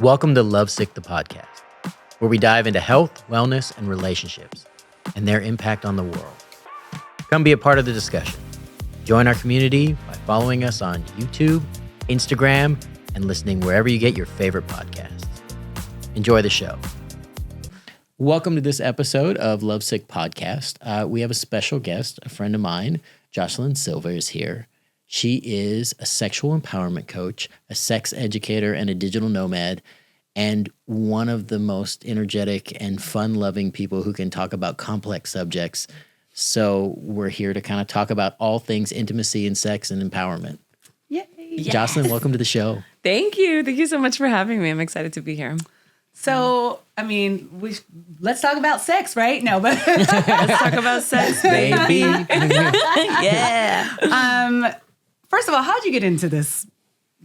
Welcome to Lovesick, the podcast, where we dive into health, wellness, and relationships and their impact on the world. Come be a part of the discussion. Join our community by following us on YouTube, Instagram, and listening wherever you get your favorite podcasts. Enjoy the show. Welcome to this episode of Lovesick Podcast. We have a special guest, a friend of mine, Jocelyn Silva is here. She is a sexual empowerment coach, a sex educator, and a digital nomad, and one of the most energetic and fun-loving people who can talk about complex subjects. So we're here to kind of talk about all things intimacy and sex and empowerment. Yay. Yes. Jocelyn, welcome to the show. Thank you. Thank you so much for having me. I'm excited to be here. So, I mean, let's talk about sex, right? No, but let's talk about sex, baby. Yeah. First of all, how'd you get into this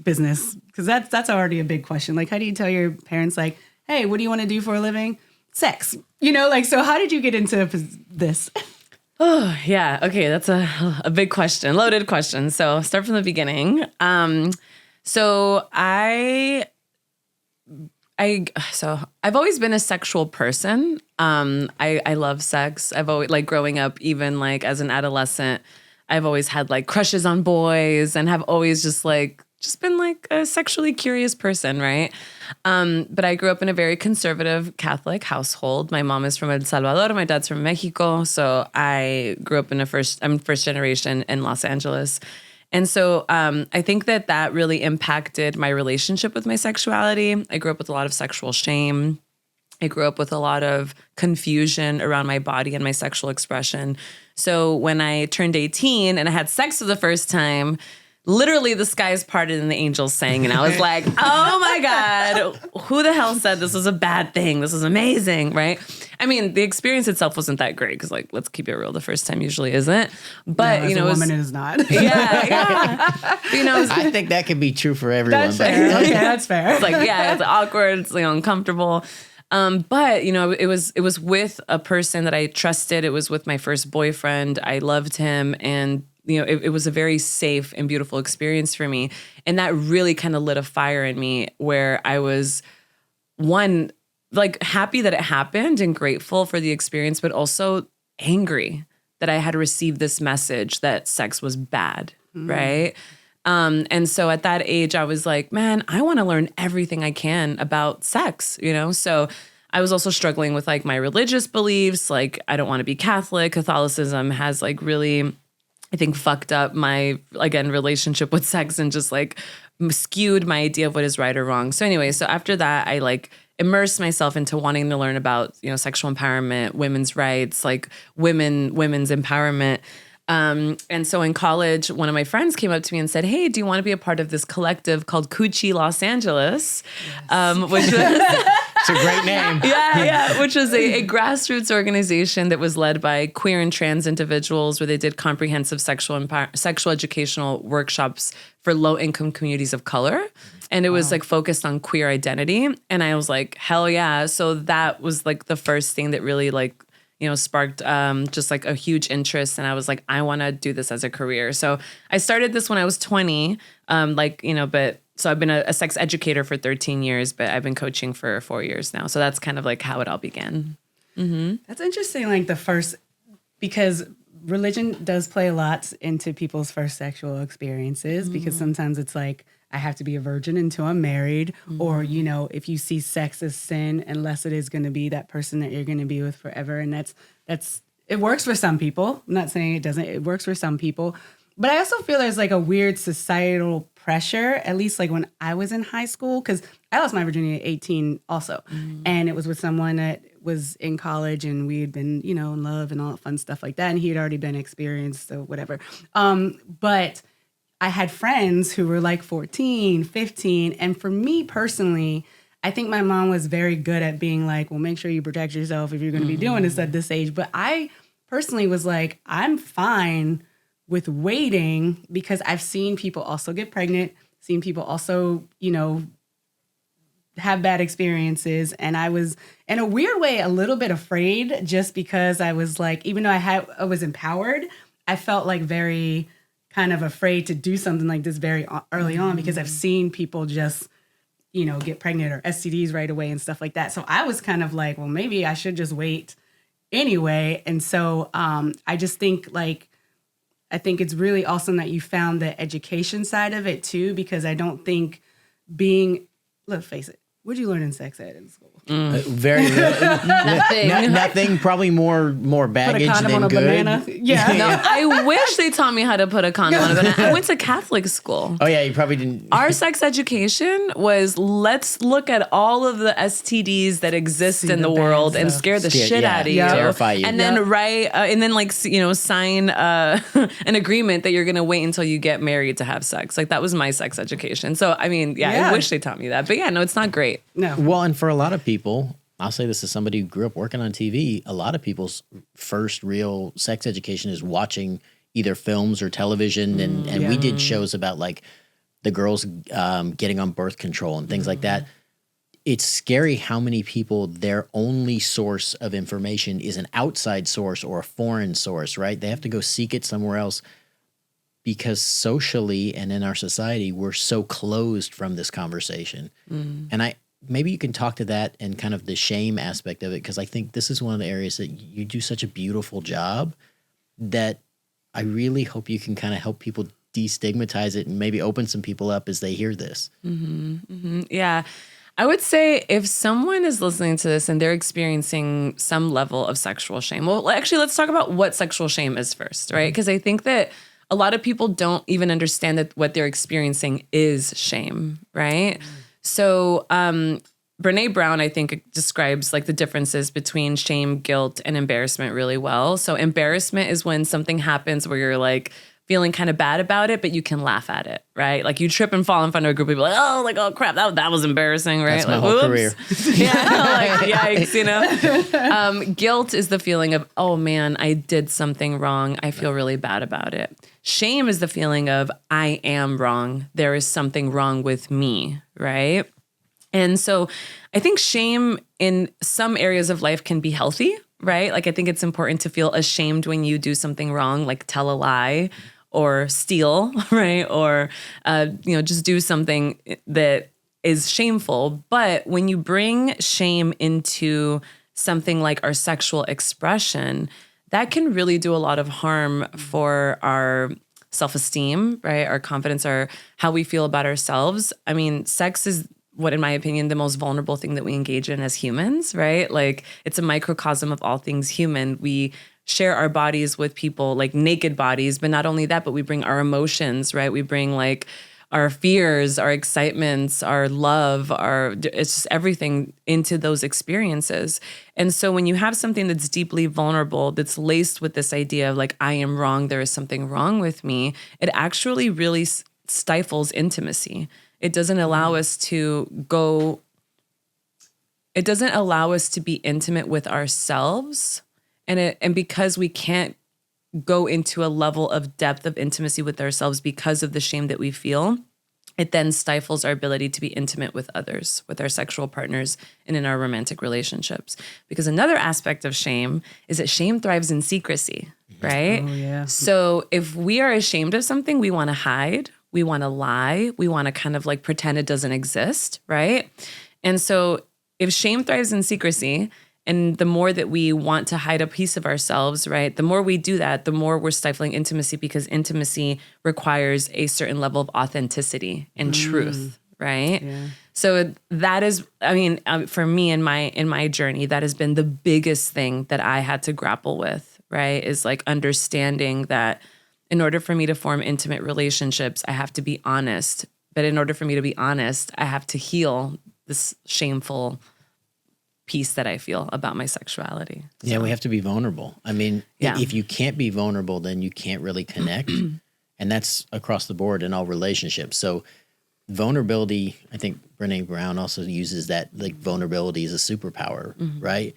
business? Because that's already a big question. Like, how do you tell your parents, like, hey, what do you want to do for a living? Sex. You know, like, so how did you get into this? Oh, yeah. Okay, that's a big question, loaded question. So start from the beginning. So I've always been a sexual person. I love sex. I've always, like, growing up, even like as an adolescent, I've always had like crushes on boys and have always just been like a sexually curious person, right? But I grew up in a very conservative Catholic household. My mom is from El Salvador, my dad's from Mexico. So I grew up I'm first generation in Los Angeles. And so I think that really impacted my relationship with my sexuality. I grew up with a lot of sexual shame. I grew up with a lot of confusion around my body and my sexual expression. So when I turned 18 and I had sex for the first time, literally the skies parted and the angels sang. And I was like, oh my God, who the hell said this was a bad thing? This is amazing, right? I mean, the experience itself wasn't that great because, like, let's keep it real. The first time usually isn't. But, no, you know, a woman is not. Yeah. You know, I think that could be true for everyone. That's fair. Okay, that's fair. It's like, yeah, it's awkward. It's, uncomfortable. But, you know, it was with a person that I trusted. It was with my first boyfriend. I loved him. And, you know, it was a very safe and beautiful experience for me. And that really kind of lit a fire in me where I was, one, like, happy that it happened and grateful for the experience, but also angry that I had received this message that sex was bad, right? And so at that age, I was like, man, I want to learn everything I can about sex, you know? So I was also struggling with, like, my religious beliefs. Like, I don't want to be Catholic. Catholicism has, like, really, I think, fucked up my, again, relationship with sex and just, like, skewed my idea of what is right or wrong. So anyway, so after that, I, like, immersed myself into wanting to learn about, you know, sexual empowerment, women's rights, like women's empowerment. And so in college, one of my friends came up to me and said, hey, do you want to be a part of this collective called Coochie Los Angeles? Yes. Which was it's a great name. Yeah, which was a grassroots organization that was led by queer and trans individuals where they did comprehensive sexual educational workshops for low-income communities of color. And it was like focused on queer identity. And I was like, hell yeah. So that was like the first thing that really, like, you know, sparked just like a huge interest. And I was like, I want to do this as a career. So I started this when I was 20, so I've been a sex educator for 13 years, but I've been coaching for 4 years now. So that's kind of like how it all began. Mm-hmm. That's interesting. Like because religion does play a lot into people's first sexual experiences, because sometimes it's like, I have to be a virgin until I'm married, or, you know, if you see sex as sin, unless it is going to be that person that you're going to be with forever. And that's it works for some people. I'm not saying it doesn't. It works for some people. But I also feel there's like a weird societal pressure, at least like when I was in high school, because I lost my virginity at 18 also. And it was with someone that was in college and we had been, you know, in love and all that fun stuff like that. And he had already been experienced, so whatever. But I had friends who were like 14, 15. And for me personally, I think my mom was very good at being like, well, make sure you protect yourself if you're going to be doing this at this age. But I personally was like, I'm fine with waiting, because I've seen people also get pregnant, seen people also, you know, have bad experiences. And I was, in a weird way, a little bit afraid, just because I was like, even though I was empowered, I felt like very kind of afraid to do something like this very early on, because I've seen people just, get pregnant or STDs right away and stuff like that. So I was kind of like, well, maybe I should just wait anyway. And so I just think I think it's really awesome that you found the education side of it too, because I don't think let's face it, what'd you learn in sex ed in school? Very nothing. Probably more baggage Put a condom than on a good. banana. Yeah. No, I wish they taught me how to put a condom on a banana. I went to Catholic school. Oh yeah, you probably didn't. Our sex education was, let's look at all of the STDs that exist in the world and scare the shit out of you. Terrify you. And then sign an agreement that you're going to wait until you get married to have sex. Like that was my sex education. So, I mean, I wish they taught me that. But no, it's not great. No. Well, and for a lot of people, I'll say this as somebody who grew up working on TV, a lot of people's first real sex education is watching either films or television. And we did shows about like the girls getting on birth control and things like that. It's scary how many people, their only source of information is an outside source or a foreign source, right? They have to go seek it somewhere else because socially and in our society, we're so closed from this conversation. And maybe you can talk to that and kind of the shame aspect of it, because I think this is one of the areas that you do such a beautiful job that I really hope you can kind of help people destigmatize it and maybe open some people up as they hear this. Yeah. I would say if someone is listening to this and they're experiencing some level of sexual shame, well, actually, let's talk about what sexual shame is first, right? Because I think that a lot of people don't even understand that what they're experiencing is shame, right? So Brene Brown, I think, describes like the differences between shame, guilt, and embarrassment really well. So embarrassment is when something happens where you're like feeling kind of bad about it, but you can laugh at it, right? Like you trip and fall in front of a group of people, oh crap, that was embarrassing, right? That's my like, whole whoops. career. Yikes, Guilt is the feeling of, oh man, I did something wrong. I feel really bad about it. Shame is the feeling of, I am wrong. There is something wrong with me, right? And so I think shame in some areas of life can be healthy, right? Like I think it's important to feel ashamed when you do something wrong, like tell a lie or steal, right? Or, just do something that is shameful. But when you bring shame into something like our sexual expression, that can really do a lot of harm for our self-esteem, right? Our confidence, our how we feel about ourselves. I mean, sex is what, in my opinion, the most vulnerable thing that we engage in as humans, right? Like it's a microcosm of all things human. We share our bodies with people, like naked bodies, but not only that, but we bring our emotions, right? We bring like our fears, our excitements, our love, it's just everything into those experiences. And so when you have something that's deeply vulnerable, that's laced with this idea of like, I am wrong, there is something wrong with me, it actually really stifles intimacy. It doesn't allow us to be intimate with ourselves. And because we can't go into a level of depth of intimacy with ourselves because of the shame that we feel, it then stifles our ability to be intimate with others, with our sexual partners, and in our romantic relationships. Because another aspect of shame is that shame thrives in secrecy, right? Oh, yeah. So if we are ashamed of something, we want to hide, we want to lie, we want to kind of like pretend it doesn't exist, right? And so if shame thrives in secrecy, and the more that we want to hide a piece of ourselves, right, the more we do that, the more we're stifling intimacy, because intimacy requires a certain level of authenticity and truth, right? Yeah. So that is, for me in my journey, that has been the biggest thing that I had to grapple with, right, is like understanding that in order for me to form intimate relationships, I have to be honest. But in order for me to be honest, I have to heal this shameful piece that I feel about my sexuality. So. Yeah, we have to be vulnerable. I mean, if you can't be vulnerable, then you can't really connect. And that's across the board in all relationships. So vulnerability, I think Brene Brown also uses that, like vulnerability is a superpower, right?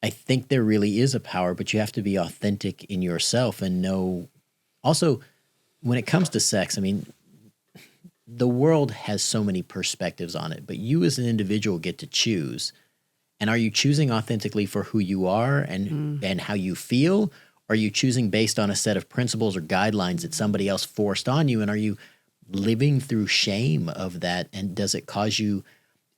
I think there really is a power, but you have to be authentic in yourself and know. Also, when it comes to sex, I mean, the world has so many perspectives on it, but you as an individual get to choose. And are you choosing authentically for who you are and how you feel? Or are you choosing based on a set of principles or guidelines that somebody else forced on you? And are you living through shame of that? And does it cause you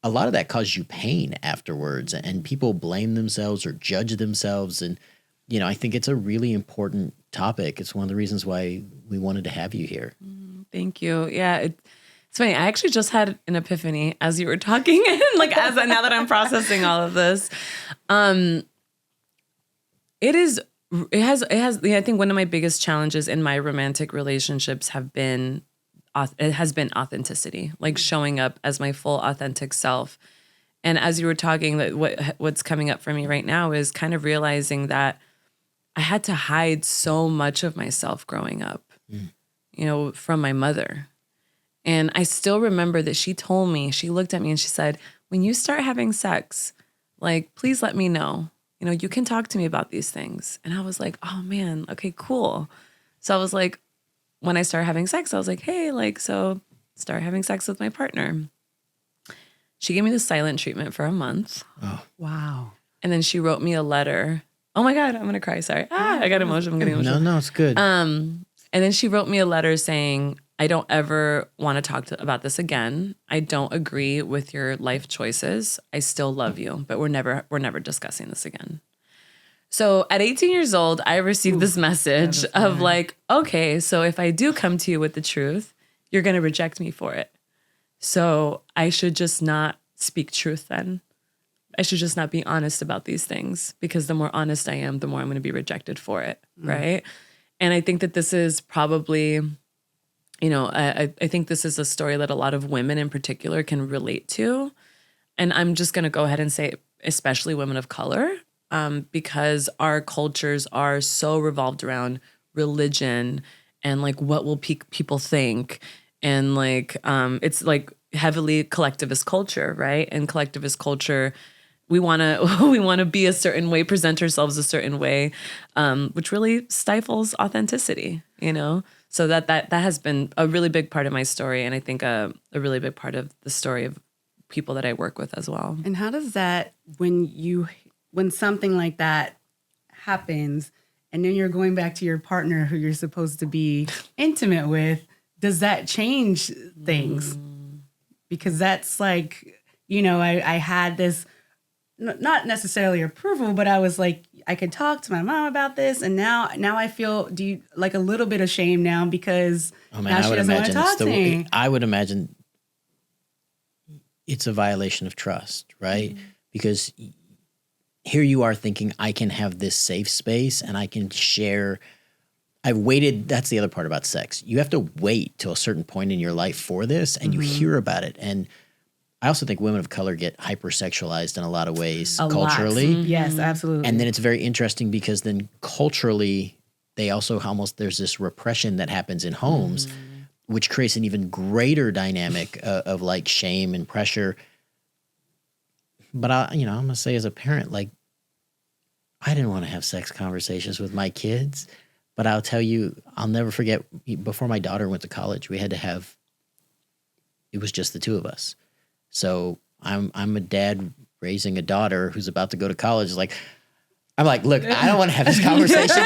a lot of that causes you pain afterwards, and people blame themselves or judge themselves. And, I think it's a really important topic. It's one of the reasons why we wanted to have you here. Thank you. Yeah. It's funny. I actually just had an epiphany as you were talking, and now that I'm processing all of this. I think one of my biggest challenges in my romantic relationships has been authenticity, like showing up as my full authentic self. And as you were talking, what's coming up for me right now is kind of realizing that I had to hide so much of myself growing up, from my mother. And I still remember that she looked at me and she said, when you start having sex, please let me know. You can talk to me about these things. And I was like, oh man, okay, cool. So I was like, when I started having sex, I was like, hey, so start having sex with my partner. She gave me the silent treatment for a month. Oh, wow. And then she wrote me a letter. Oh my God, I'm going to cry. Sorry. I got emotional. I'm getting emotional. No, it's good. And then she wrote me a letter saying, I don't ever want to talk about this again. I don't agree with your life choices. I still love you, but we're never discussing this again. So at 18 years old, I received this message of okay, so if I do come to you with the truth, you're going to reject me for it. So I should just not speak truth then. I should just not be honest about these things, because the more honest I am, the more I'm going to be rejected for it, right? And I think that this is probably, I think this is a story that a lot of women in particular can relate to. And I'm just going to go ahead and say, especially women of color, because our cultures are so revolved around religion and what will people think. And it's heavily collectivist culture, right? And collectivist culture, we want to be a certain way, present ourselves a certain way, which really stifles authenticity, So that has been a really big part of my story, and I think a really big part of the story of people that I work with as well. And how does that, when something like that happens, and then you're going back to your partner who you're supposed to be intimate with, does that change things? Because that's I had this, not necessarily approval, but I was like, I could talk to my mom about this, and now I feel a little bit ashamed now because now she doesn't want to talk to me. I would imagine it's a violation of trust, right? Because here you are thinking, I can have this safe space and I can share. I've waited. That's the other part about sex. You have to wait till a certain point in your life for this, and you hear about it. And I also think women of color get hypersexualized in a lot of ways culturally. Yes, absolutely. And then it's very interesting because then culturally, they also there's this repression that happens in homes, which creates an even greater dynamic of shame and pressure. But I'm going to say as a parent, I didn't want to have sex conversations with my kids. But I'll tell you, I'll never forget, before my daughter went to college, we had to it was just the two of us. So I'm a dad raising a daughter who's about to go to college. I'm like, look, I don't want to have this conversation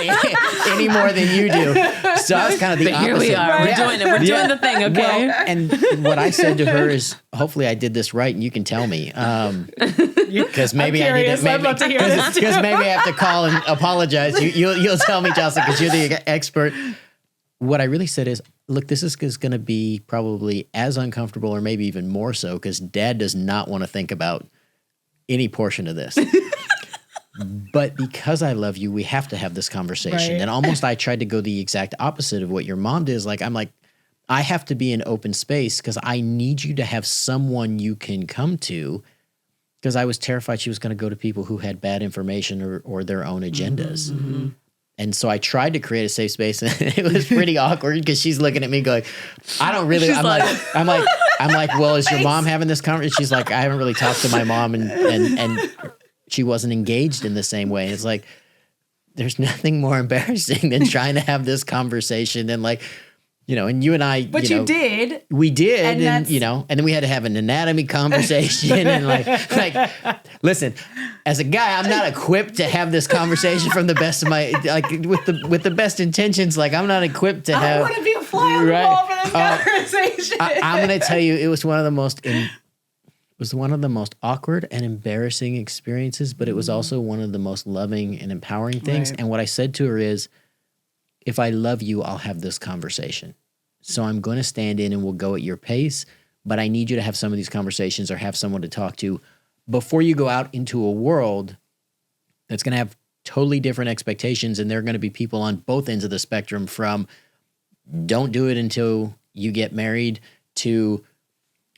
any more than you do. So I was kind of the opposite. Here we are. We're doing it. We're doing the thing, okay? Well, and what I said to her is, hopefully I did this right, and you can tell me. Because maybe I need to. Because maybe I have to call and apologize. You'll tell me, Jocelyn, because you're the expert. What I really said is, look, this is going to be probably as uncomfortable, or maybe even more so, because Dad does not want to think about any portion of this. But because I love you, we have to have this conversation. Right. And almost I tried to go the exact opposite of what your mom did. I have to be in open space because I need you to have someone you can come to, because I was terrified she was going to go to people who had bad information or their own agendas. Mm-hmm. And so I tried to create a safe space, and it was pretty awkward because she's looking at me going, I don't really, I'm like, well, is your mom having this conversation? She's like, I haven't really talked to my mom, and she wasn't engaged in the same way. It's there's nothing more embarrassing than trying to have this conversation and and you and I, but you did. We did. And then we had to have an anatomy conversation and listen, as a guy, I'm not equipped to have this conversation from the best of my, with the best intentions. I'm not equipped to have. I want to be a fly on the wall for this conversation. I'm going to tell you, it was one of the most was one of the most awkward and embarrassing experiences, but it was also one of the most loving and empowering things. Right. And what I said to her is, if I love you, I'll have this conversation. So I'm going to stand in and we'll go at your pace, but I need you to have some of these conversations or have someone to talk to before you go out into a world that's going to have totally different expectations. And there are going to be people on both ends of the spectrum, from don't do it until you get married to,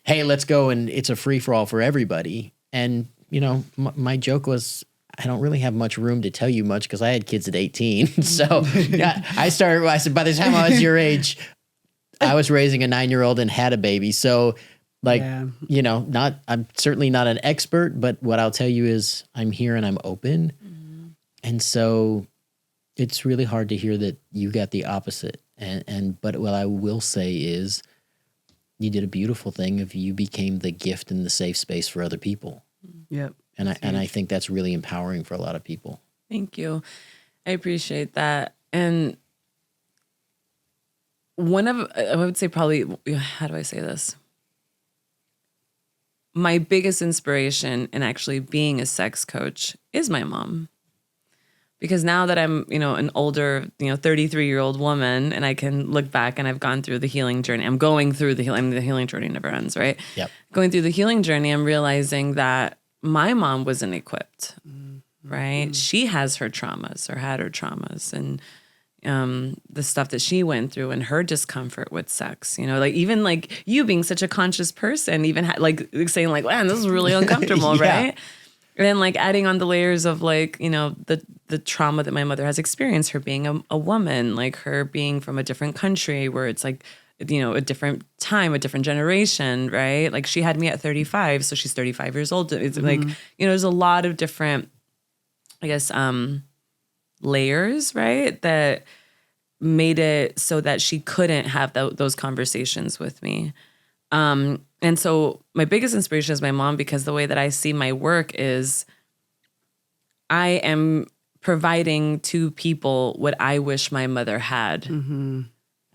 hey, let's go and it's a free-for-all for everybody. And, you know, my joke was, I don't really have much room to tell you much because I had kids at 18. So yeah, I said, by the time I was your age, I was raising a 9-year-old and had a baby. So like, you know, I'm certainly not an expert, but what I'll tell you is I'm here and I'm open. Mm-hmm. And so it's really hard to hear that you got the opposite. But what I will say is you did a beautiful thing if you became the gift and the safe space for other people. Yep. And I think that's really empowering for a lot of people. Thank you. I appreciate that. And I would say probably, how do I say this? My biggest inspiration in actually being a sex coach is my mom. Because now that I'm, you know, an older, 33-year-old woman, and I can look back and I've gone through the healing journey. I'm going through the healing journey never ends, right? Yep. Going through the healing journey, I'm realizing that my mom wasn't equipped, right? She has her traumas or had her traumas, and the stuff that she went through and her discomfort with sex, like even like you being such a conscious person, even like saying like, man, this is really uncomfortable, Yeah. right? And then like adding on the layers of like, the trauma that my mother has experienced, her being a woman, like her being from a different country where it's like, a different time, a different generation, right? Like she had me at 35, so she's 35 years old. It's like, there's a lot of different, I guess, layers, right? That made it so that she couldn't have those conversations with me. And so my biggest inspiration is my mom, because the way that I see my work is I am providing to people what I wish my mother had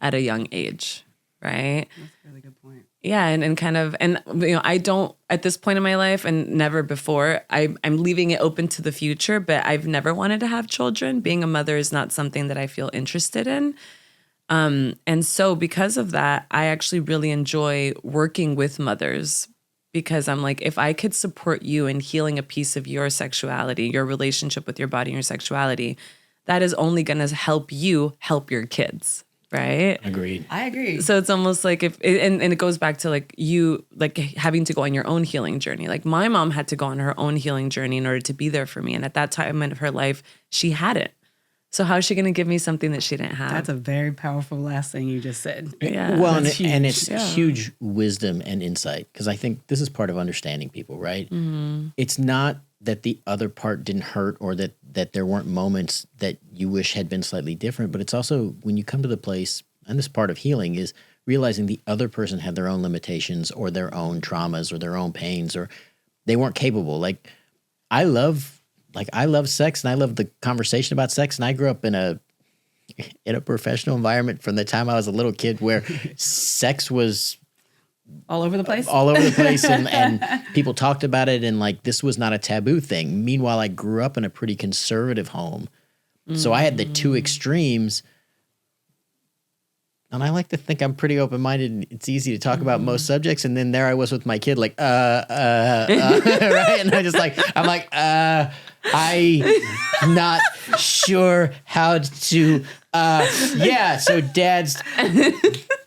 at a young age, right? That's a really good point. Yeah, and kind of, I don't, at this point in my life and never before, I'm leaving it open to the future, but I've never wanted to have children. Being a mother is not something that I feel interested in. And so because of that, I actually really enjoy working with mothers, because I'm like, if I could support you in healing a piece of your sexuality, your relationship with your body and your sexuality, that is only going to help you help your kids. Right? Agreed. I agree. So it's almost like and it goes back to like you like having to go on your own healing journey. Like my mom had to go on her own healing journey in order to be there for me. And at that time of her life, she hadn't. So how is she going to give me something that she didn't have? That's a very powerful last thing you just said. Yeah. Well, and huge. it's huge wisdom and insight, because I think this is part of understanding people, right? Mm-hmm. It's not that the other part didn't hurt or that there weren't moments that you wish had been slightly different, but it's also when you come to the place, and this part of healing is realizing the other person had their own limitations or their own traumas or their own pains, or they weren't capable. Like I love sex and I love the conversation about sex. And I grew up in a professional environment from the time I was a little kid where sex was all over the place. And people talked about it, and like this was not a taboo thing. Meanwhile, I grew up in a pretty conservative home. So I had the two extremes. And I like to think I'm pretty open-minded and it's easy to talk about most subjects. And then there I was with my kid, like, right? And I'm like, I'm not sure how to, yeah. So Dad's,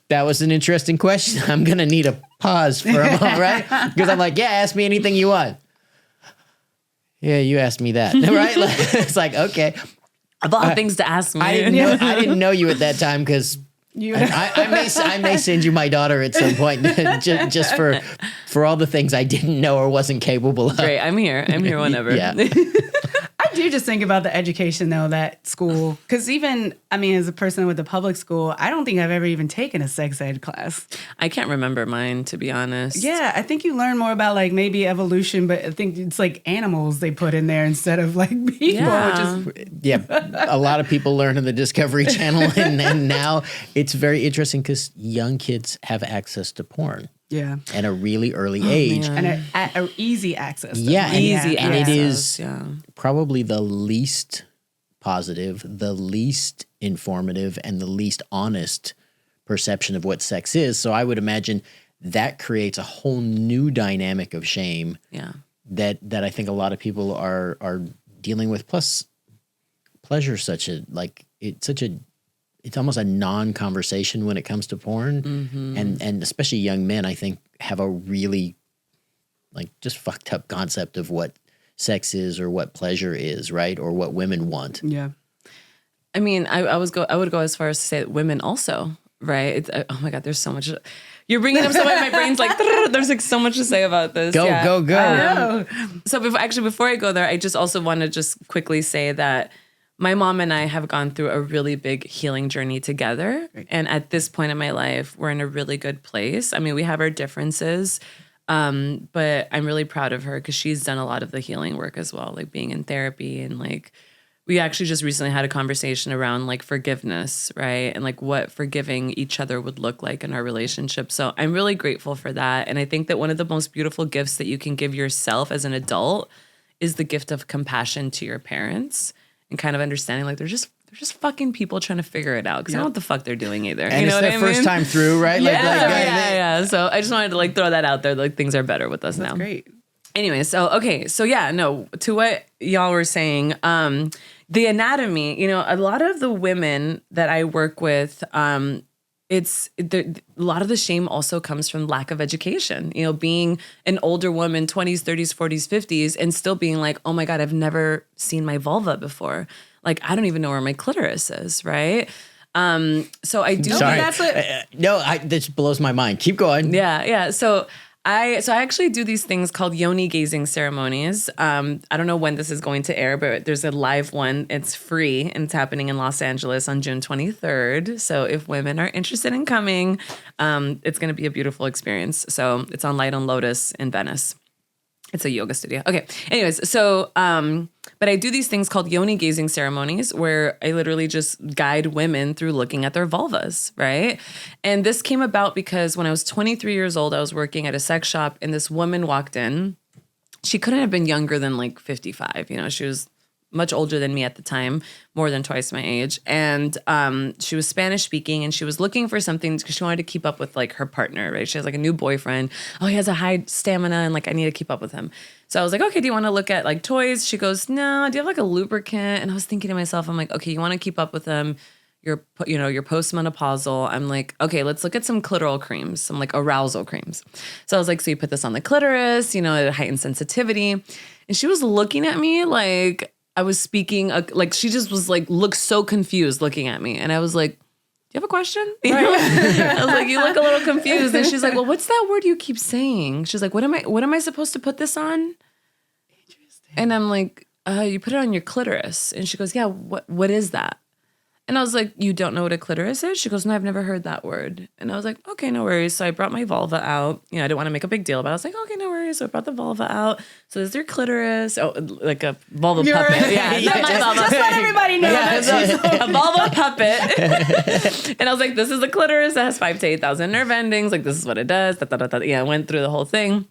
that was an interesting question. I'm going to need a pause for a moment, right? Because I'm like, yeah, ask me anything you want. Yeah, you asked me that, right? It's like, okay. Of all things to ask me. I didn't know you at that time, because I may send you my daughter at some point just for all the things I didn't know or wasn't capable of. Great, I'm here whenever. Yeah. I do just think about the education, though, that school, because even, as a person with a public school, I don't think I've ever even taken a sex ed class. I can't remember mine, to be honest. Yeah, I think you learn more about like maybe evolution, but I think it's like animals they put in there instead of like people. Yeah. A lot of people learn in the Discovery Channel, and now it's very interesting because young kids have access to porn. Yeah. at a really early age. man. And a easy access. Yeah, and, Easy and it access, is probably the least positive, the least informative, and the least honest perception of what sex is. So I would imagine that creates a whole new dynamic of shame that I think a lot of people are dealing with. Plus, pleasure it's almost a non-conversation when it comes to porn, and especially young men, I think, have a really just fucked up concept of what sex is or what pleasure is, right? Or what women want. Yeah. I mean, I would go as far as to say that women also, right? It's, oh my God, there's so much. You're bringing up so much. My brain's like, there's like so much to say about this. Go. So before I go there, I just also want to just quickly say that my mom and I have gone through a really big healing journey together. And at this point in my life, we're in a really good place. I mean, we have our differences, but I'm really proud of her because she's done a lot of the healing work as well, like being in therapy. And like, we actually just recently had a conversation around like forgiveness, right? And like what forgiving each other would look like in our relationship. So I'm really grateful for that. And I think that one of the most beautiful gifts that you can give yourself as an adult is the gift of compassion to your parents. And kind of understanding like they're just fucking people trying to figure it out because I don't know what the fuck they're doing either. And it's their first time through, right? Yeah. So I just wanted to like throw that out there. Like things are better with us now. That's great. Anyway, to what y'all were saying, the anatomy. A lot of the women that I work with, a lot of the shame also comes from lack of education, being an older woman, 20s, 30s, 40s, 50s, and still being like, oh my God, I've never seen my vulva before. Like, I don't even know where my clitoris is, right? So I do. Sorry. That's what, This blows my mind. Keep going. Yeah. So I actually do these things called yoni gazing ceremonies. I don't know when this is going to air, but there's a live one. It's free and it's happening in Los Angeles on June 23rd. So if women are interested in coming, it's going to be a beautiful experience. So it's on Light on Lotus in Venice. It's a yoga studio. Okay. Anyways, so, but I do these things called yoni gazing ceremonies where I literally just guide women through looking at their vulvas, right? And this came about because when I was 23 years old, I was working at a sex shop and this woman walked in. She couldn't have been younger than like 55. She was much older than me at the time, more than twice my age. And she was Spanish speaking and she was looking for something because she wanted to keep up with like her partner, right? She has like a new boyfriend. Oh, he has a high stamina and like I need to keep up with him. So I was like, okay, do you want to look at like toys? She goes, no, do you have like a lubricant? And I was thinking to myself, I'm like, okay, you want to keep up with him. You're postmenopausal. I'm like, okay, let's look at some clitoral creams, some like arousal creams. So I was like, so you put this on the clitoris, it heightened sensitivity. And she was looking at me like I was speaking, like she just was like, looked so confused looking at me. And I was like, do you have a question? I was like, you look a little confused. And she's like, well, what's that word you keep saying? She's like, what am I supposed to put this on? Interesting. And I'm like, you put it on your clitoris. And she goes, yeah, what is that? And I was like, you don't know what a clitoris is? She goes, no, I've never heard that word. And I was like, okay, no worries. So I brought my vulva out. I didn't want to make a big deal about it. I was like, okay, no worries. So I brought the vulva out. So there's their clitoris. Oh, like a vulva puppet. Yeah, not my vulva. Just let everybody know. A vulva puppet. And I was like, this is the clitoris. It has 5,000 to 8,000 nerve endings. Like, this is what it does. Yeah, I went through the whole thing.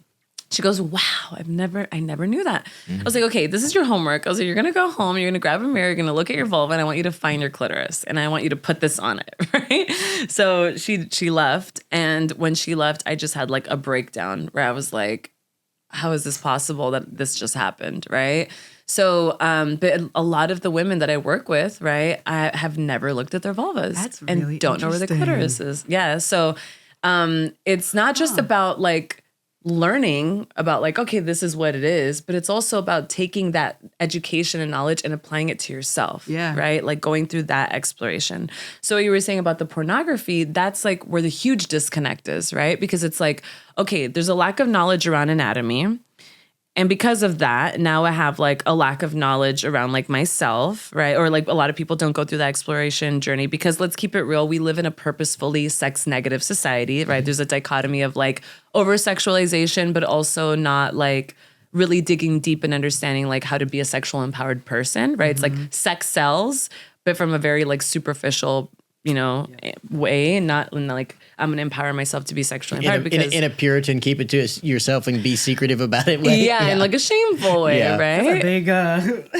She goes, wow, I never knew that. I was like, okay, this is your homework. I was like, you're going to go home. You're going to grab a mirror. You're going to look at your vulva. And I want you to find your clitoris. And I want you to put this on it. Right. So she left. And when she left, I just had like a breakdown where I was like, how is this possible that this just happened? Right. So, but a lot of the women that I work with, right, I have never looked at their vulvas. That's really and don't know where the clitoris is. Yeah. So it's not just about like, learning about like, okay, this is what it is, but it's also about taking that education and knowledge and applying it to yourself. Yeah. Right. Like going through that exploration. So what you were saying about the pornography, that's like where the huge disconnect is, right? Because it's like, okay, there's a lack of knowledge around anatomy. And because of that, now I have like a lack of knowledge around like myself, right? Or like a lot of people don't go through that exploration journey because let's keep it real. We live in a purposefully sex negative society, right? There's a dichotomy of like over sexualization, but also not like really digging deep and understanding like how to be a sexual empowered person, right? It's like sex sells, but from a very like superficial way, and not like I'm going to empower myself to be sexually empowered in a Puritan, keep it to yourself and be secretive about it way. Yeah, in like a shameful way, right? That's a big,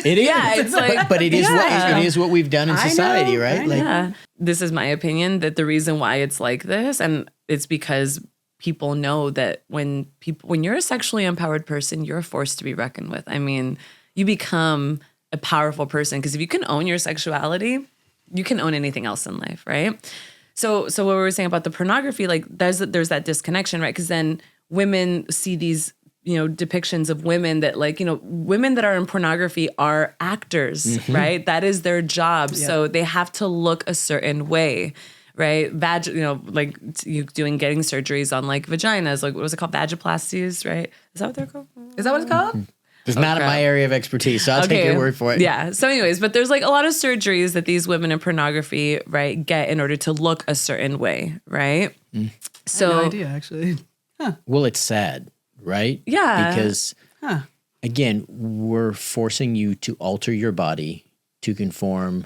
it is. Yeah, it's like, but it is what we've done in society, right? Yeah. This is my opinion that the reason why it's like this, and it's because people know that when you're a sexually empowered person, you're a force to be reckoned with. I mean, you become a powerful person because if you can own your sexuality, you can own anything else in life, right? So what we were saying about the pornography, like there's that disconnection, right? Because then women see these, depictions of women that women that are in pornography are actors, right? That is their job. Yeah. So they have to look a certain way, right? Getting surgeries on like vaginas, like what was it called? Vagiplasties, right? Is that what they're called? Is that what it's called? It's not in my area of expertise, so I'll take your word for it. Yeah. So anyways, but there's like a lot of surgeries that these women in pornography, right, get in order to look a certain way, right? So I had no idea, actually. Well, it's sad, right? Yeah. Because, again, we're forcing you to alter your body to conform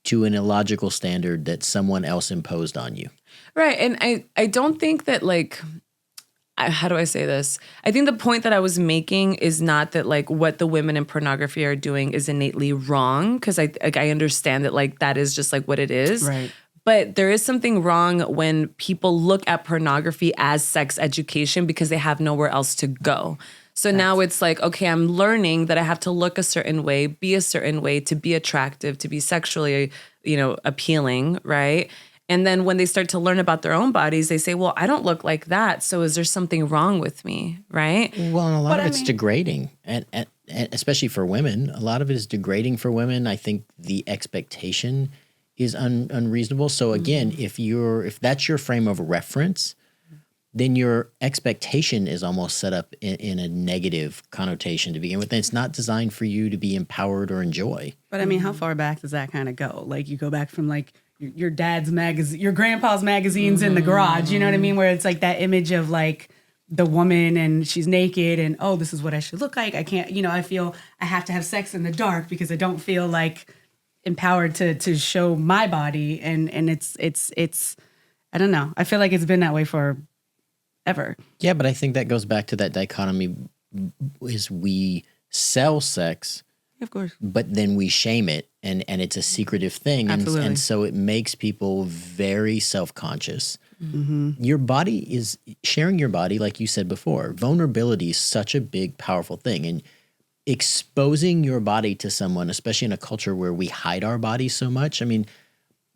to an illogical standard that someone else imposed on you. Right. And I don't think that how do I say this? I think the point that I was making is not that like what the women in pornography are doing is innately wrong, because I understand that like that is just like what it is. Right. But there is something wrong when people look at pornography as sex education because they have nowhere else to go. So now it's like, okay, I'm learning that I have to look a certain way, be a certain way to be attractive, to be sexually, appealing, right? And then when they start to learn about their own bodies, they say, well, I don't look like that. So is there something wrong with me, right? Well, and a lot of it's degrading. And especially for women, a lot of it is degrading for women. I think the expectation is unreasonable. So again, if that's your frame of reference, then your expectation is almost set up in a negative connotation to begin with. And it's not designed for you to be empowered or enjoy. But I mean, how far back does that kind of go? Like you go back from like your dad's magazine, your grandpa's magazines in the garage, you know what I mean? Where it's like that image of like the woman and she's naked and, oh, this is what I should look like. I can't, I feel I have to have sex in the dark because I don't feel like empowered to show my body. And it's, I don't know. I feel like it's been that way for ever. Yeah, but I think that goes back to that dichotomy is we sell sex, of course, but then we shame it, and it's a secretive thing, and so it makes people very self-conscious. Your body is sharing your body, like you said before. Vulnerability is such a big, powerful thing, and exposing your body to someone, especially in a culture where we hide our bodies so much. I mean,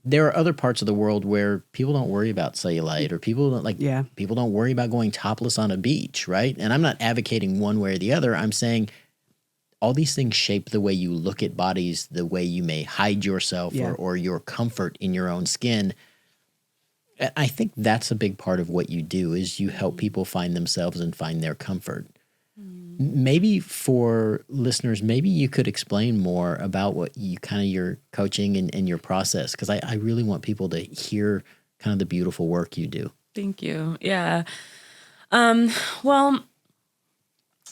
there are other parts of the world where people don't worry about cellulite, or people don't worry about going topless on a beach, right? And I'm not advocating one way or the other. I'm saying all these things shape the way you look at bodies, the way you may hide yourself or your comfort in your own skin. I think that's a big part of what you do is you help people find themselves and find their comfort. Maybe for listeners, maybe you could explain more about what you kind of your coaching and your process, because I really want people to hear kind of the beautiful work you do. Thank you. Yeah. Well,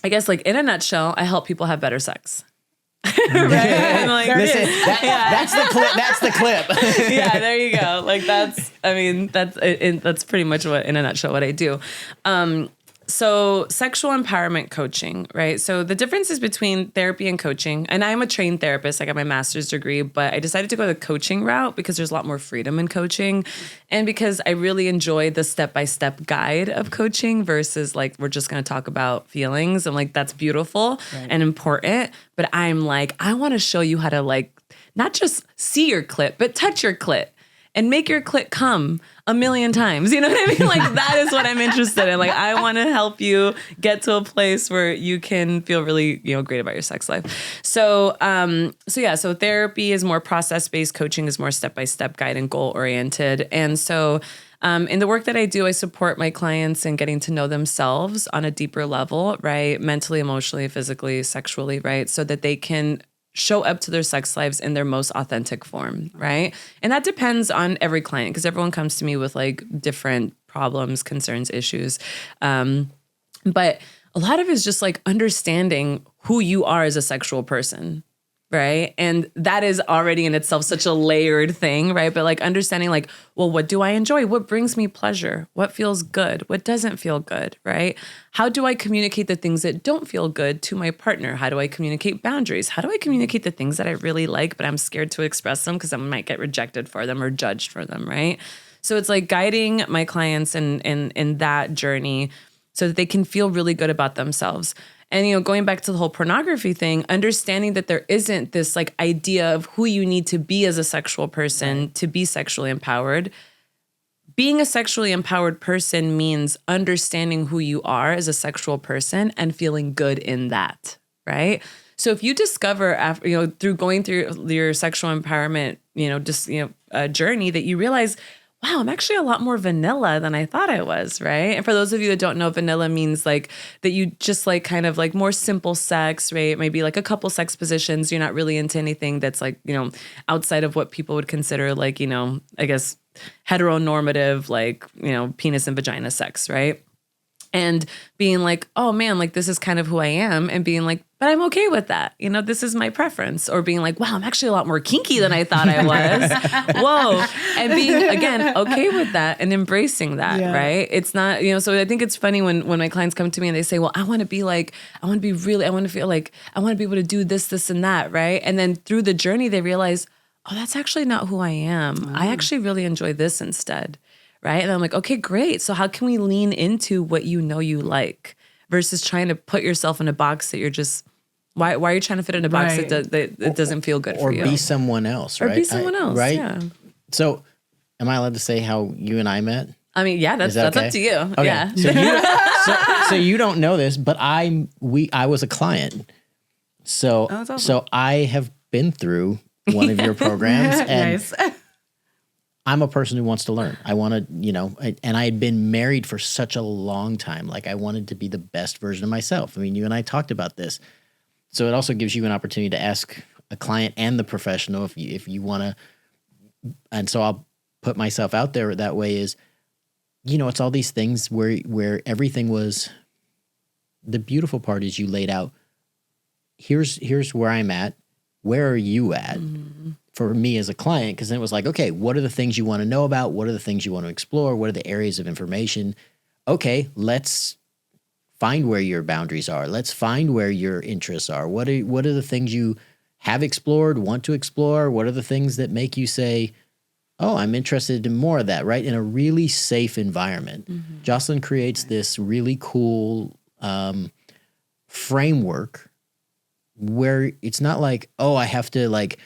I guess like in a nutshell, I help people have better sex. Right? Like, that's the clip. That's the clip. Yeah, there you go. Like that's pretty much what, in a nutshell, what I do. So sexual empowerment coaching, right? So the differences between therapy and coaching, and I'm a trained therapist, I got my master's degree, but I decided to go the coaching route because there's a lot more freedom in coaching. And because I really enjoy the step-by-step guide of coaching versus like, we're just going to talk about feelings. And like, that's beautiful and important. But I'm like, I want to show you how to like, not just see your clit, but touch your clit. And make your clit come 1,000,000 times. You know what I mean? Like that is what I'm interested in. Like I want to help you get to a place where you can feel really, great about your sex life. So therapy is more process-based. Coaching is more step-by-step guide and goal-oriented. And so in the work that I do, I support my clients in getting to know themselves on a deeper level, right? Mentally, emotionally, physically, sexually, right? So that they can show up to their sex lives in their most authentic form, right? And that depends on every client because everyone comes to me with like different problems, concerns, issues. But a lot of it is just like understanding who you are as a sexual person, right? And that is already in itself such a layered thing, right? But like understanding like, well, what do I enjoy? What brings me pleasure? What feels good? What doesn't feel good, right? How do I communicate the things that don't feel good to my partner? How do I communicate boundaries? How do I communicate the things that I really like, but I'm scared to express them because I might get rejected for them or judged for them, right? So it's like guiding my clients in that journey so that they can feel really good about themselves. And, you know, going back to the whole pornography thing, understanding that there isn't this like idea of who you need to be as a sexual person to be sexually empowered. Being a sexually empowered person means understanding who you are as a sexual person and feeling good in that, right? So if you discover after, you know, through going through your sexual empowerment, you know, just, you know, journey that you realize, wow, I'm actually a lot more vanilla than I thought I was, right? And for those of you that don't know, vanilla means like that you just like kind of like more simple sex, right? Maybe like a couple sex positions. You're not really into anything that's like, you know, outside of what people would consider like, you know, I guess heteronormative, like, you know, penis and vagina sex, right? And being like, oh man, like this is kind of who I am, and being like, but I'm okay with that. You know, this is my preference. Or being like, wow, I'm actually a lot more kinky than I thought I was. Whoa. And being, again, okay with that and embracing that, right? It's not, you know, so I think it's funny when my clients come to me and they say, well, I want to feel like, I want to be able to do this, and that, right? And then through the journey, they realize, oh, that's actually not who I am. I actually really enjoy this instead. Right. And I'm like, okay, great. So how can we lean into what you know you like versus trying to put yourself in a box that you're just, why are you trying to fit in a box that doesn't feel good for you? Or be someone else, right? Or be someone else, right? Yeah. So am I allowed to say how you and I met? I mean, yeah, that's okay? up to you. Okay. Yeah. So you don't know this, but I was a client. So, awesome. So I have been through one of your programs and Nice. I'm a person who wants to learn. I want to, you know, and I had been married for such a long time. Like I wanted to be the best version of myself. I mean, you and I talked about this. So it also gives you an opportunity to ask a client and the professional if you want to. And so I'll put myself out there that way is, you know, it's all these things where everything was, the beautiful part is you laid out, here's where I'm at. Where are you at? Mm-hmm. For me as a client, because then it was like, okay, what are the things you want to know about? What are the things you want to explore? What are the areas of information? Okay, let's find where your boundaries are. Let's find where your interests are. What are the things you have explored, want to explore? What are the things that make you say, oh, I'm interested in more of that, right? In a really safe environment. Mm-hmm. Jocelyn creates this really cool framework where it's not like, oh, I have to like,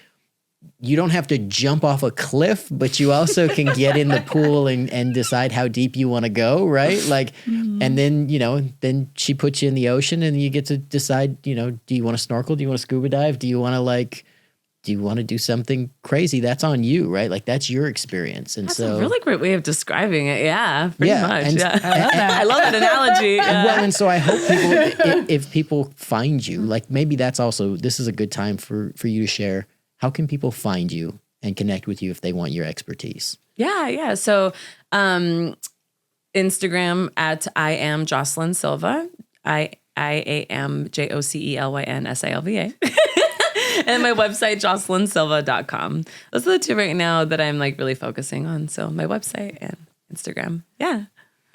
you don't have to jump off a cliff, but you also can get in the pool and decide how deep you want to go, right? Like, and then, you know, then she puts you in the ocean and you get to decide, you know, do you want to snorkel? Do you want to scuba dive? Do you want to do something crazy? That's on you, right? Like that's your experience. And that's so a really great way of describing it. Yeah, pretty much. And, yeah. I love that analogy. Yeah. Well, and so I hope people, if people find you, like maybe that's also, this is a good time for you to share. How can people find you and connect with you if they want your expertise? Yeah. So Instagram at I am Jocelyn Silva. I am JOCELYNSILVA. And my website, jocelynsilva.com. Those are the two right now that I'm like really focusing on. So my website and Instagram. Yeah.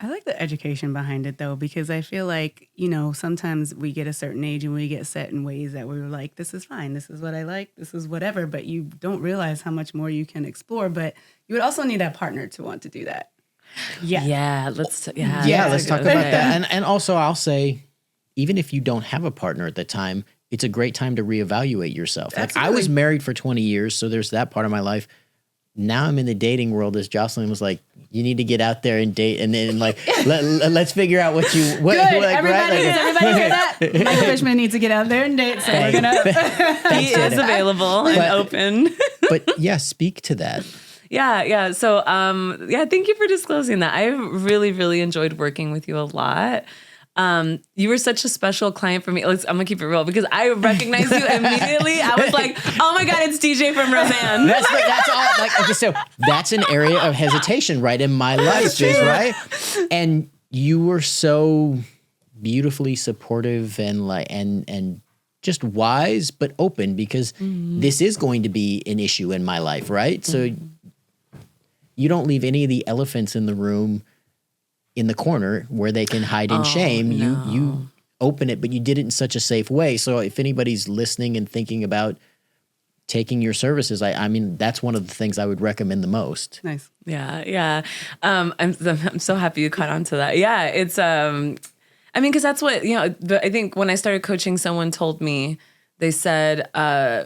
I like the education behind it though, because I feel like, you know, sometimes we get a certain age and we get set in ways that we were like, this is fine. This is what I like. This is whatever. But you don't realize how much more you can explore. But you would also need that partner to want to do that. Yeah. Yeah. Let's talk about that. And also I'll say, even if you don't have a partner at the time, it's a great time to reevaluate yourself. Like I was married for 20 years. So there's that part of my life. Now I'm in the dating world, as Jocelyn was like, you need to get out there and date, and then like let's figure out what you. Good. Like, everybody hear that? Michael Fishman needs to get out there and date. So we're gonna. He is available and open. But yeah, speak to that. Yeah. So thank you for disclosing that. I really, really enjoyed working with you a lot. You were such a special client for me. I'm gonna keep it real because I recognized you immediately. I was like, oh my God, it's DJ from Roseanne. That's all. Like, okay, so that's an area of hesitation, right? In my life is right. And you were so beautifully supportive and just wise, but open, because this is going to be an issue in my life, right? So you don't leave any of the elephants in the room in the corner where they can hide in shame. No. You open it, but you did it in such a safe way. So if anybody's listening and thinking about taking your services, I mean, that's one of the things I would recommend the most. Nice. Yeah. I'm so happy you caught on to that. Yeah, it's I mean, because that's what, I think when I started coaching, someone told me, they said,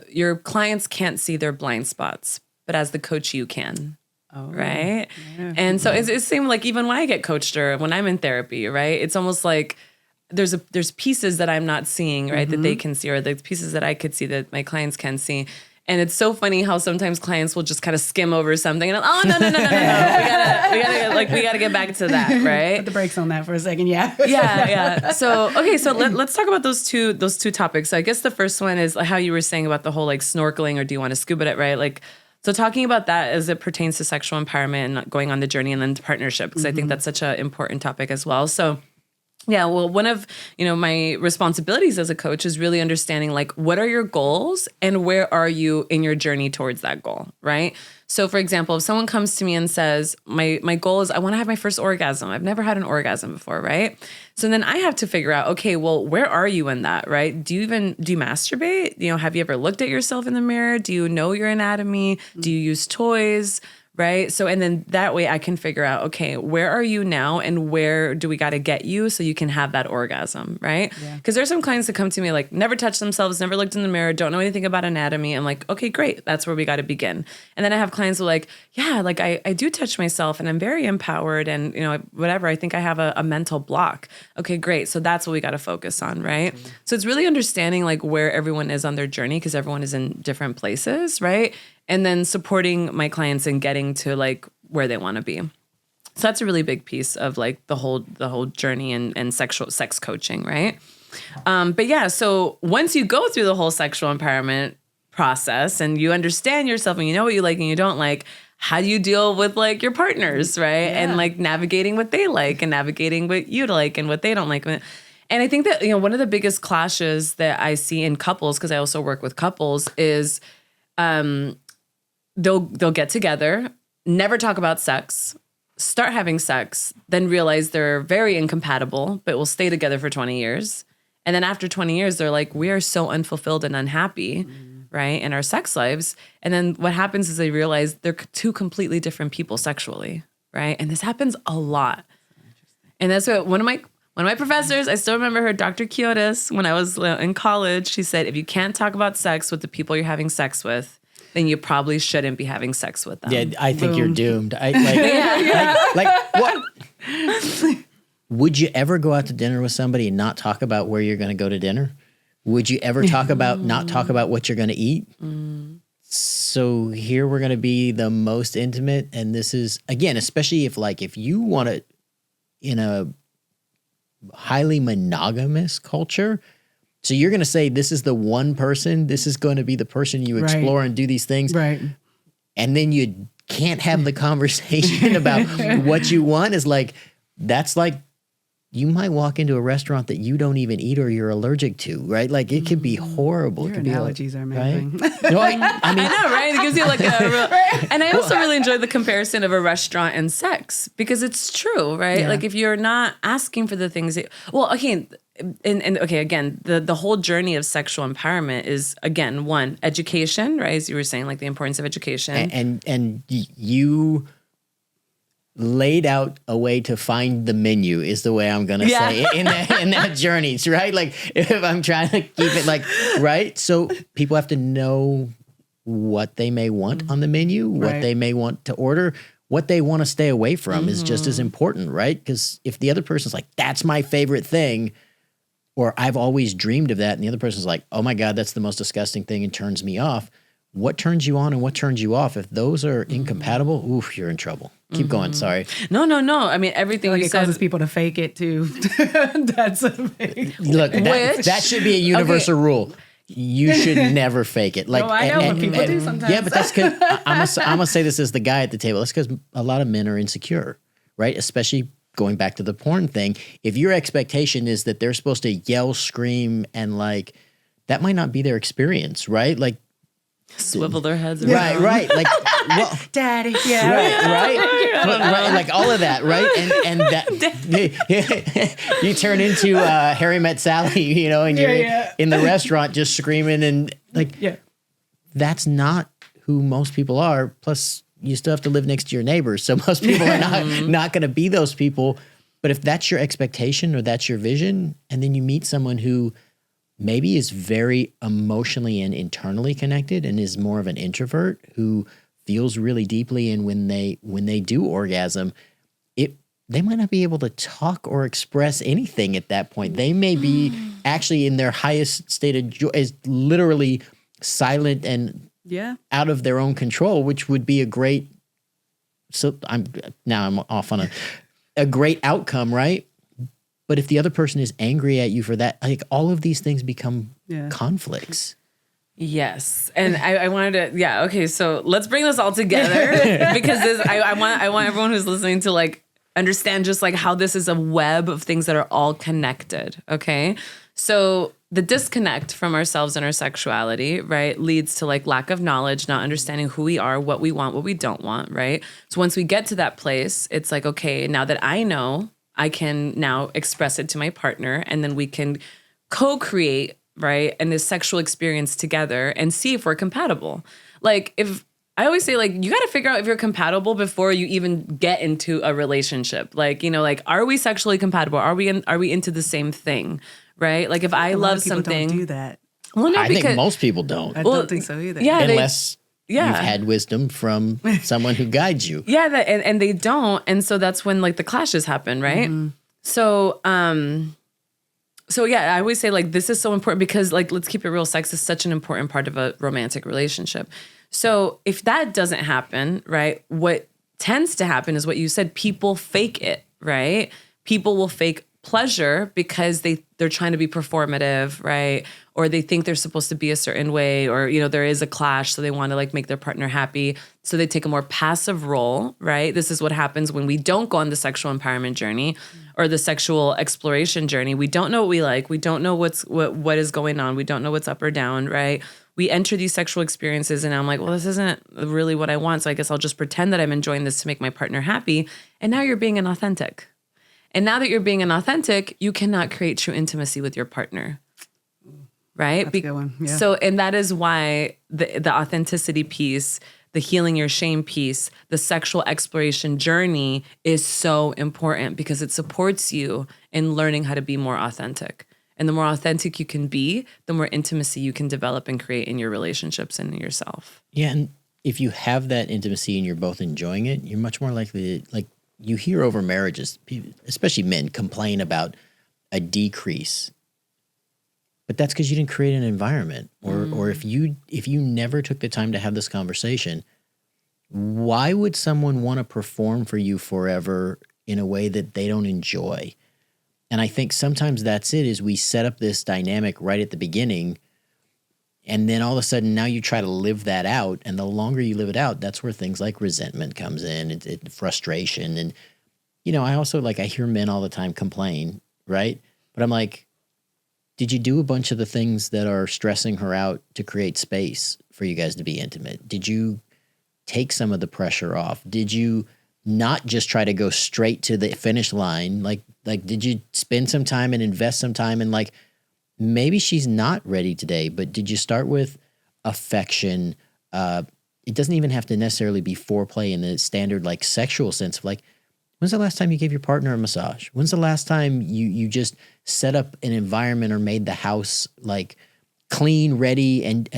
your clients can't see their blind spots, but as the coach, you can. Oh, right. Yeah. And so it seemed like even when I get coached or when I'm in therapy, right, it's almost like there's pieces that I'm not seeing, right, that they can see, or the pieces that I could see that my clients can see. And it's so funny how sometimes clients will just kind of skim over something and no. We gotta get back to that, right? Put the brakes on that for a second, yeah. Yeah. So let's talk about those two topics. So I guess the first one is how you were saying about the whole like snorkeling, or do you want to scuba it, right? Like, so talking about that as it pertains to sexual empowerment and going on the journey and then to partnership, because I think that's such an important topic as well. So yeah, well, one of, my responsibilities as a coach is really understanding like what are your goals and where are you in your journey towards that goal, right? So for example, if someone comes to me and says, my goal is I want to have my first orgasm. I've never had an orgasm before, right? So then I have to figure out, okay, well, where are you in that, right? Do you masturbate? Have you ever looked at yourself in the mirror? Do you know your anatomy? Do you use toys? Right. So, and then that way I can figure out, okay, where are you now and where do we got to get you so you can have that orgasm? Right. Because there's some clients that come to me like never touched themselves, never looked in the mirror, don't know anything about anatomy. I'm like, okay, great. That's where we got to begin. And then I have clients who are like, yeah, like I do touch myself and I'm very empowered and, whatever. I think I have a mental block. Okay, great. So that's what we got to focus on. Right. So it's really understanding like where everyone is on their journey because everyone is in different places. Right. And then supporting my clients and getting to like where they want to be. So that's a really big piece of like the whole journey and sex coaching, right? But yeah, so once you go through the whole sexual empowerment process and you understand yourself and you know what you like and you don't like, how do you deal with like your partners, right? Yeah. And like navigating what they like and navigating what you like and what they don't like. And I think that, one of the biggest clashes that I see in couples, because I also work with couples, is they'll get together, never talk about sex, start having sex, then realize they're very incompatible, but will stay together for 20 years. And then after 20 years, they're like, we are so unfulfilled and unhappy, right, in our sex lives. And then what happens is they realize they're two completely different people sexually, right? And this happens a lot. And that's what one of my professors, I still remember her, Dr. Kiotis, when I was in college, she said, if you can't talk about sex with the people you're having sex with, then you probably shouldn't be having sex with them. Yeah, I think you're doomed. What? Would you ever go out to dinner with somebody and not talk about where you're going to go to dinner? Would you ever not talk about what you're going to eat? So here we're going to be the most intimate. And this is, again, especially if you want to, in a highly monogamous culture, so you're going to say, this is the one person, this is going to be the person you explore and do these things. Right. And then you can't have the conversation about what you want is like, that's like, you might walk into a restaurant that you don't even eat or you're allergic to, right? Like it could be horrible. Your analogies are amazing. Right? No, I mean, I know, right? It gives you like a real, and I also really enjoy the comparison of a restaurant and sex because it's true, right? Yeah. Like if you're not asking for the things again, the whole journey of sexual empowerment is, again, one, education, right? As you were saying, like the importance of education. And you laid out a way to find the menu is the way I'm going to say in that journey, right? Like if I'm trying to keep it like, right? So people have to know what they may want on the menu, what they may want to order, what they want to stay away from is just as important, right? Because if the other person's like, that's my favorite thing, or I've always dreamed of that, and the other person's like, oh my God, that's the most disgusting thing and turns me off. What turns you on and what turns you off? If those are incompatible, oof, you're in trouble. Keep going. Sorry. No. I mean, everything like you it said causes people to fake it too. That's a big. Look, that should be a universal rule. You should never fake it. Like, no, I know what people do sometimes. Yeah, but that's because I'm gonna say this as the guy at the table. That's because a lot of men are insecure, right? Especially going back to the porn thing. If your expectation is that they're supposed to yell, scream, and like that might not be their experience, right? Like, Swivel their heads around. right. Like, well, Daddy. Yeah. right, like all of that, right? And that you turn into Harry Met Sally, you know, and you're in the restaurant just screaming and like, that's not who most people are. Plus, you still have to live next to your neighbors, so most people are not going to be those people. But if that's your expectation or that's your vision, and then you meet someone who maybe is very emotionally and internally connected and is more of an introvert who feels really deeply, and when they do orgasm, they might not be able to talk or express anything at that point. They may be actually in their highest state of joy, is literally silent and out of their own control, which would be a great. So I'm off on a great outcome, right? But if the other person is angry at you for that, like all of these things become conflicts. Yes. And I wanted to, okay. So let's bring this all together because I want everyone who's listening to like understand just like how this is a web of things that are all connected. Okay. So the disconnect from ourselves and our sexuality, right, leads to like lack of knowledge, not understanding who we are, what we want, what we don't want, right? So once we get to that place, it's like, okay, now that I know, I can now express it to my partner, and then we can co-create, right, and this sexual experience together and see if we're compatible. Like if I always say, like, you got to figure out if you're compatible before you even get into a relationship. Like, you know, like, are we sexually compatible? Are we into the same thing? Right? Like if I love something, don't do that. Well, no, I because think most people don't. I don't think so either. Yeah, unless you've had wisdom from someone who guides you. Yeah, and they don't, and so that's when like the clashes happen, right? Mm-hmm. So yeah, I always say like this is so important because like let's keep it real, sex is such an important part of a romantic relationship. So if that doesn't happen, right, what tends to happen is what you said, people fake it, right? People will fake pleasure because they're trying to be performative, right? Or they think they're supposed to be a certain way, or, you know, there is a clash, so they want to like make their partner happy. So they take a more passive role, right? This is what happens when we don't go on the sexual empowerment journey or the sexual exploration journey. We don't know what we like. We don't know what is going on. We don't know what's up or down, right? We enter these sexual experiences and I'm like, well, this isn't really what I want. So I guess I'll just pretend that I'm enjoying this to make my partner happy. And now you're being inauthentic. And now that you're being inauthentic, you cannot create true intimacy with your partner, right? That's a good one. Yeah. So, and that is why the authenticity piece, the healing your shame piece, the sexual exploration journey is so important because it supports you in learning how to be more authentic. And the more authentic you can be, the more intimacy you can develop and create in your relationships and in yourself. Yeah, and if you have that intimacy and you're both enjoying it, you're much more likely to, like, you hear over marriages, especially men, complain about a decrease. But that's because you didn't create an environment. Or if you never took the time to have this conversation, why would someone want to perform for you forever in a way that they don't enjoy? And I think sometimes that's it, is we set up this dynamic right at the beginning, and then all of a sudden now you try to live that out. And the longer you live it out, that's where things like resentment comes in, frustration. And, you know, I also I hear men all the time complain, right? But I'm like, did you do a bunch of the things that are stressing her out to create space for you guys to be intimate? Did you take some of the pressure off? Did you not just try to go straight to the finish line? Like, did you spend some time and invest some time in maybe she's not ready today, but did you start with affection? It doesn't even have to necessarily be foreplay in the standard sexual sense of when's the last time you gave your partner a massage? When's the last time you just set up an environment or made the house clean, ready? And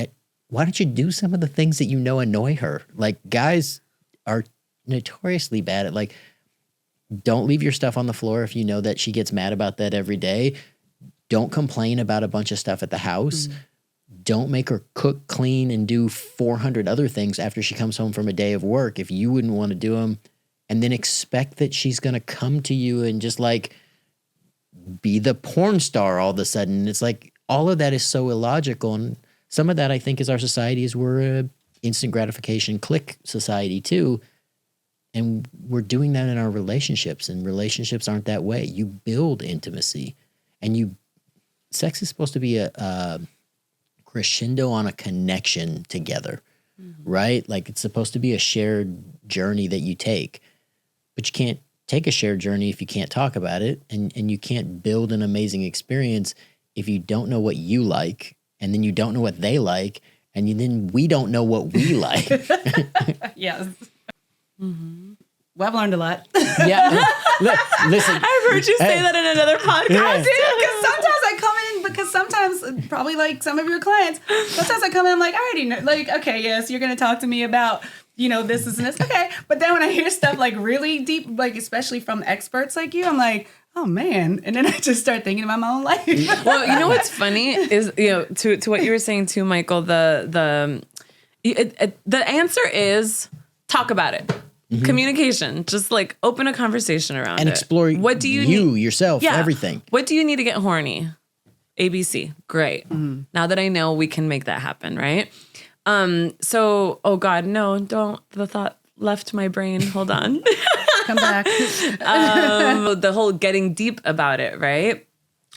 why don't you do some of the things that annoy her? Guys are notoriously bad at don't leave your stuff on the floor if you know that she gets mad about that every day. Don't complain about a bunch of stuff at the house. Mm-hmm. Don't make her cook, clean, and do 400 other things after she comes home from a day of work if you wouldn't want to do them. And then expect that she's going to come to you and just be the porn star all of a sudden. It's all of that is so illogical. And some of that, I think, is our society is we're a instant gratification click society too. And we're doing that in our relationships, and relationships aren't that way. You build intimacy, and sex is supposed to be crescendo on a connection together, right? Like it's supposed to be a shared journey that you take, but you can't take a shared journey if you can't talk about it, and you can't build an amazing experience if you don't know what you like, and then you don't know what they like, and then we don't know what we like. Yes. Mm-hmm. Well, I've learned a lot. Yeah. Listen. I've heard you say that in another podcast. Yeah. Because sometimes I come in, because sometimes, probably like some of your clients, sometimes I come in, I'm like, I already know, like, okay, yes, you're going to talk to me about, this and this. Okay. But then when I hear stuff like really deep, like especially from experts like you, I'm like, oh man. And then I just start thinking about my own life. Well, you know what's funny is, to what you were saying too, Michael, the answer is talk about it. Mm-hmm. Communication, just like open a conversation around and it. Explore what do you need? Yourself, everything. What do you need to get horny? ABC. Great. Mm-hmm. Now that I know, we can make that happen, right? So, oh God, no, don't. The thought left my brain. Hold on. Come back. The whole getting deep about it, right?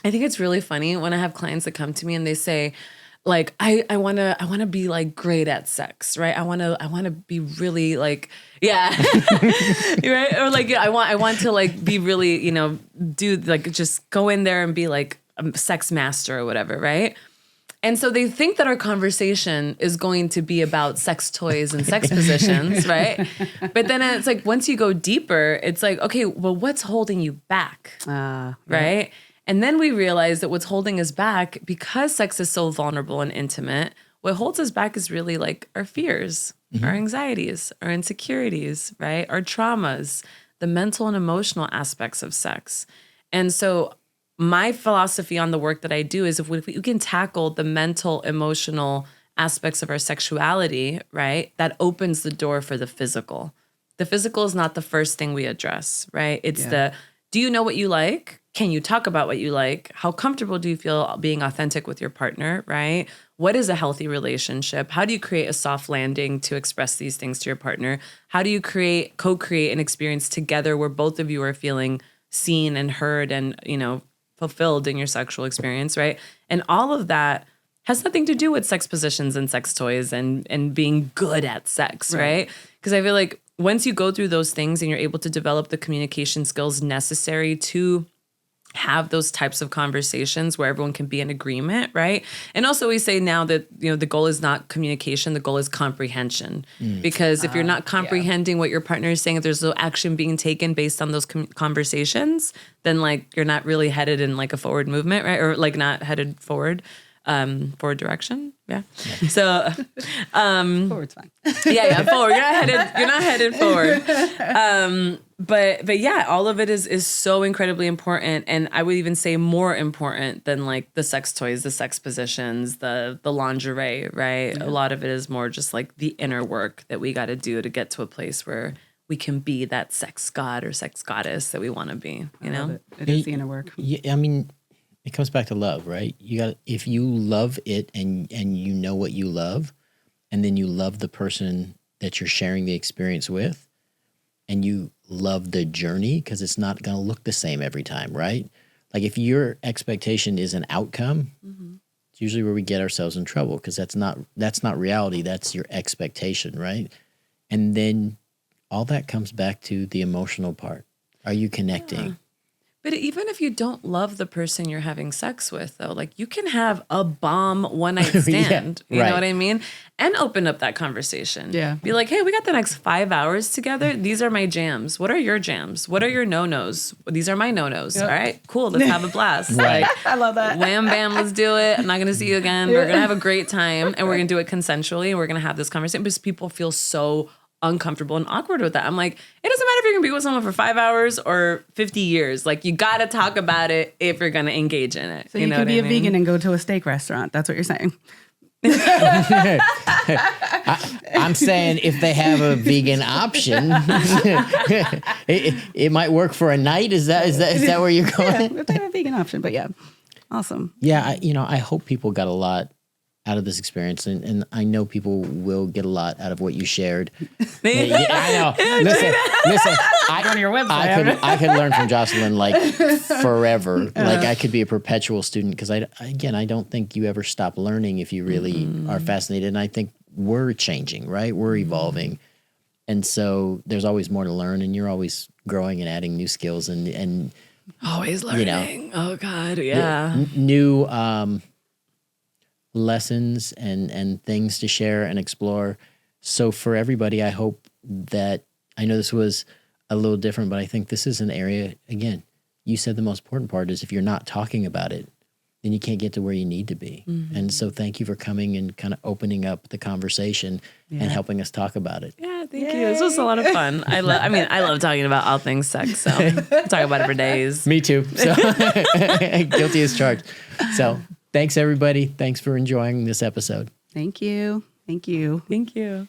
I think it's really funny when I have clients that come to me and they say, like, I wanna be like great at sex, right? I wanna be really like, yeah, right? Or like, I want to like be really, do like just go in there and be like a sex master or whatever, right? And so they think that our conversation is going to be about sex toys and sex positions, right? But then it's like once you go deeper, it's like, okay, well, what's holding you back, right? Yeah. And then we realize that what's holding us back, because sex is so vulnerable and intimate, what holds us back is really like our fears, our anxieties, our insecurities, right? Our traumas, the mental and emotional aspects of sex. And so my philosophy on the work that I do is if we can tackle the mental, emotional aspects of our sexuality, right, that opens the door for the physical. The physical is not the first thing we address, right? It's do you know what you like? Can you talk about what you like? How comfortable do you feel being authentic with your partner, right? What is a healthy relationship? How do you create a soft landing to express these things to your partner? How do you co-create an experience together where both of you are feeling seen and heard and, fulfilled in your sexual experience, right? And all of that has nothing to do with sex positions and sex toys and being good at sex, right? Because I feel like once you go through those things and you're able to develop the communication skills necessary to have those types of conversations where everyone can be in agreement, right? And also we say now that, the goal is not communication, the goal is comprehension. Because if you're not comprehending what your partner is saying, if there's no action being taken based on those conversations, then like you're not really headed in like a forward movement, right? Or like not headed forward direction. Yeah. So Forward's fine. Forward. You're not headed forward. But yeah, all of it is so incredibly important, and I would even say more important than like the sex toys, the sex positions, the lingerie, right? Yeah. A lot of it is more just like the inner work that we got to do to get to a place where we can be that sex god or sex goddess that we want to be. It is the inner work. Yeah, I mean, it comes back to love, right? If you love it and you know what you love, and then you love the person that you're sharing the experience with, and you love the journey, because it's not going to look the same every time, right? Like if your expectation is an outcome, it's usually where we get ourselves in trouble, because that's not reality. That's your expectation, right? And then all that comes back to the emotional part. Are you connecting? Yeah. But even if you don't love the person you're having sex with, though, like you can have a bomb one-night stand, you know what I mean? And open up that conversation. Yeah. Be like, hey, we got the next 5 hours together. These are my jams. What are your jams? What are your no-nos? These are my no-nos. Yep. All right, cool. Let's have a blast. Right. Like, I love that. Wham, bam, let's do it. I'm not going to see you again. We're going to have a great time, and we're going to do it consensually, and we're going to have this conversation because people feel so uncomfortable and awkward with that. I'm like, it doesn't matter if you're gonna be with someone for 5 hours or 50 years. Like, you gotta talk about it if you're gonna engage in it. So you can be a vegan and go to a steak restaurant. That's what you're saying. I'm saying if they have a vegan option, it might work for a night. Is that where you're going? Yeah, if they have a vegan option, but yeah, awesome. Yeah, I hope people got a lot out of this experience, and I know people will get a lot out of what you shared. Maybe. Yeah, I know. Listen. I Go to your website. I could learn from Jocelyn like forever. Like I could be a perpetual student because I don't think you ever stop learning if you really are fascinated. And I think we're changing, right? We're evolving, and so there's always more to learn, and you're always growing and adding new skills and Always learning. You know, oh God, yeah. New lessons and things to share and explore. So for everybody, I hope that, I know this was a little different, but I think this is an area, again, you said the most important part is if you're not talking about it, then you can't get to where you need to be. And so thank you for coming and kind of opening up the conversation and helping us talk about it. Yeah, thank you. This was a lot of fun. I love talking about all things sex, so talk about it for days. Me too. So guilty as charged. So thanks everybody. Thanks for enjoying this episode. Thank you. Thank you. Thank you.